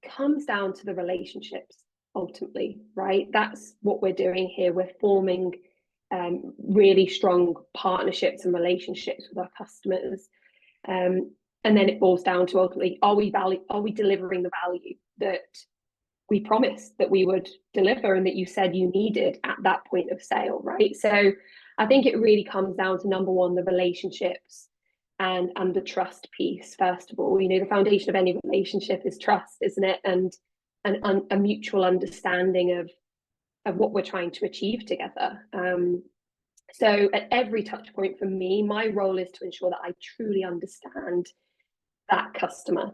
comes down to the relationships ultimately, right? That's what we're doing here. We're forming really strong partnerships and relationships with our customers. And then it boils down to ultimately, are we delivering the value that we promised that we would deliver and that you said you needed at that point of sale, right? So I think it really comes down to, number one, the relationships and the trust piece. First of all, the foundation of any relationship is trust, isn't it? And a mutual understanding of what we're trying to achieve together. So at every touch point for me, my role is to ensure that I truly understand that customer,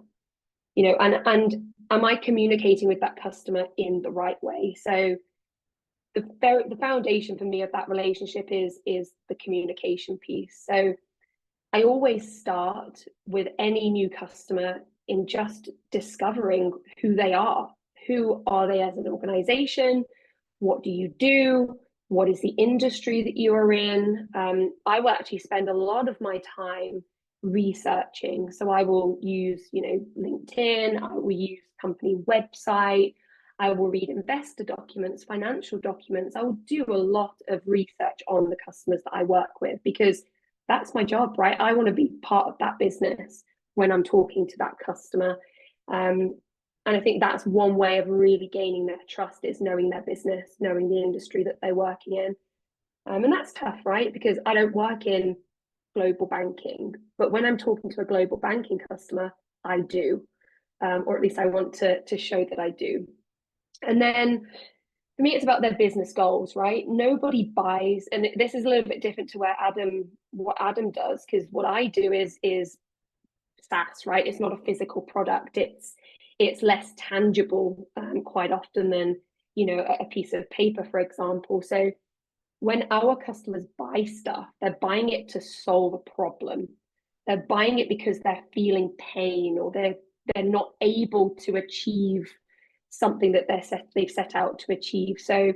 and am I communicating with that customer in the right way? So the foundation for me of that relationship is the communication piece. So I always start with any new customer in just discovering who they are. Who are they as an organization? What do you do? What is the industry that you are in? I will actually spend a lot of my time researching. So I will use, LinkedIn, I will use company website, I will read investor documents, financial documents. I will do a lot of research on the customers that I work with, because that's my job, right? I want to be part of that business when I'm talking to that customer. And I think that's one way of really gaining their trust, is knowing their business, knowing the industry that they're working in. And that's tough, right? Because I don't work in global banking, but when I'm talking to a global banking customer, I do, or at least I want to show that I do. And then for me, it's about their business goals, right? Nobody buys, and this is a little bit different to what Adam does, because what I do is SaaS, right? It's not a physical product. It's less tangible quite often than a piece of paper, for example. So when our customers buy stuff, they're buying it to solve a problem. They're buying it because they're feeling pain, or they're not able to achieve something that they've set out to achieve. So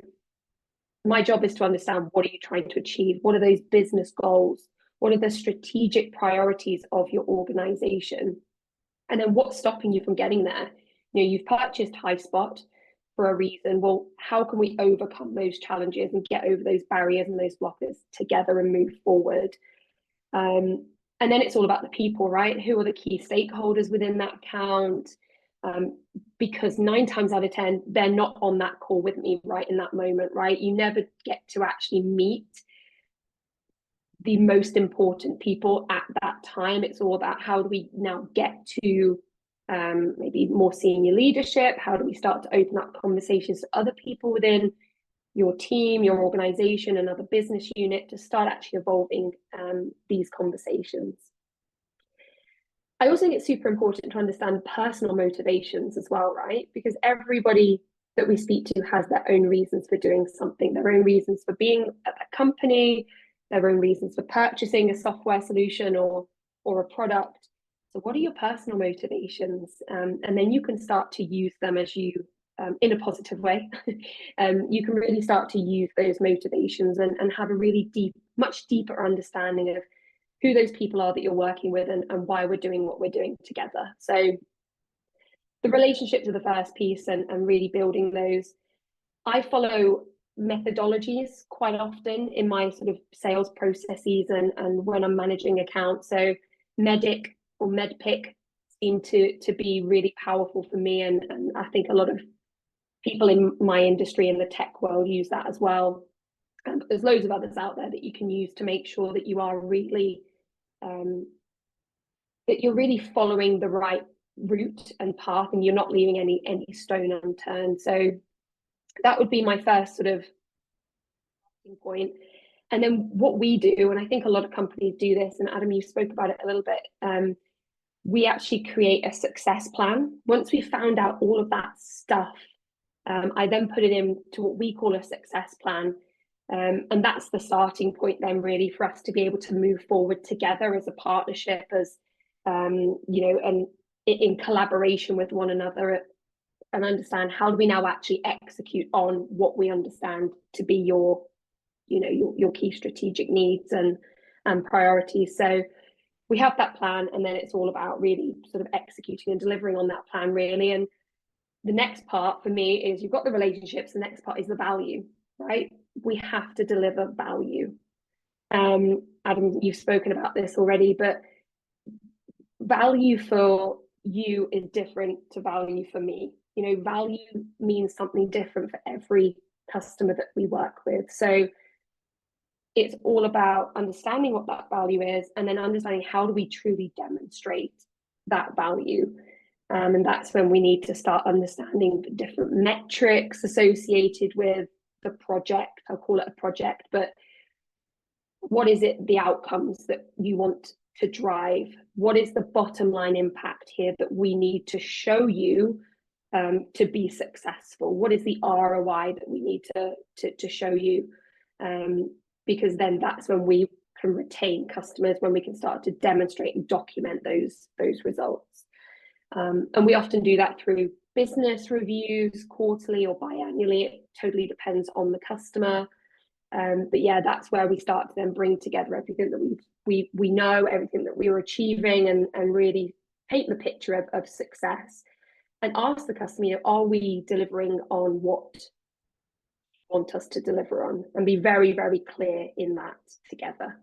my job is to understand, what are you trying to achieve? What are those business goals? What are the strategic priorities of your organization? And then what's stopping you from getting there? You've purchased HighSpot for a reason. Well, how can we overcome those challenges and get over those barriers and those blockers together and move forward? And then it's all about the people, right? Who are the key stakeholders within that account? Because 9 times out of 10, they're not on that call with me right in that moment, right? You never get to actually meet the most important people at that time. It's all about, how do we now get to maybe more senior leadership? How do we start to open up conversations to other people within your team, your organization, another business unit, to start actually evolving these conversations? I also think it's super important to understand personal motivations as well, right? Because everybody that we speak to has their own reasons for doing something, their own reasons for being at a company, their own reasons for purchasing a software solution or a product. So what are your personal motivations? And then you can start to use them as you, in a positive way. You can really start to use those motivations and have a really much deeper understanding of who those people are that you're working with, and why we're doing what we're doing together. So the relationships are the first piece, and really building those. I follow methodologies quite often in my sort of sales processes and when I'm managing accounts. So MEDIC or MEDPIC seem to be really powerful for me, and I think a lot of people in my industry, in the tech world, use that as well. But there's loads of others out there that you can use to make sure that you are really that you're really following the right route and path, and you're not leaving any stone unturned. So that would be my first sort of point. And then what we do, and I think a lot of companies do this, and Adam, you spoke about it a little bit, we actually create a success plan. Once we've found out all of that stuff, I then put it into what we call a success plan. And that's the starting point then, really, for us to be able to move forward together as a partnership, as and in collaboration with one another, and understand, how do we now actually execute on what we understand to be your key strategic needs and priorities. So we have that plan, and then it's all about really sort of executing and delivering on that plan, really. And the next part for me is, you've got the relationships, the next part is the value, right? We have to deliver value. Adam, you've spoken about this already, but value for you is different to value for me. You know, value means something different for every customer that we work with. So it's all about understanding what that value is, and then understanding how do we truly demonstrate that value. And that's when we need to start understanding the different metrics associated with the project. I'll call it a project, but what is it, the outcomes that you want to drive? What is the bottom line impact here that we need to show you to be successful? What is the ROI that we need to show you? Because then that's when we can retain customers, when we can start to demonstrate and document those results. And we often do that through business reviews, quarterly or biannually. It totally depends on the customer. But yeah, that's where we start to then bring together everything that we know, everything that we are achieving, and really paint the picture of success, and ask the customer, you know, are we delivering on what you want us to deliver on, and be very, very clear in that together.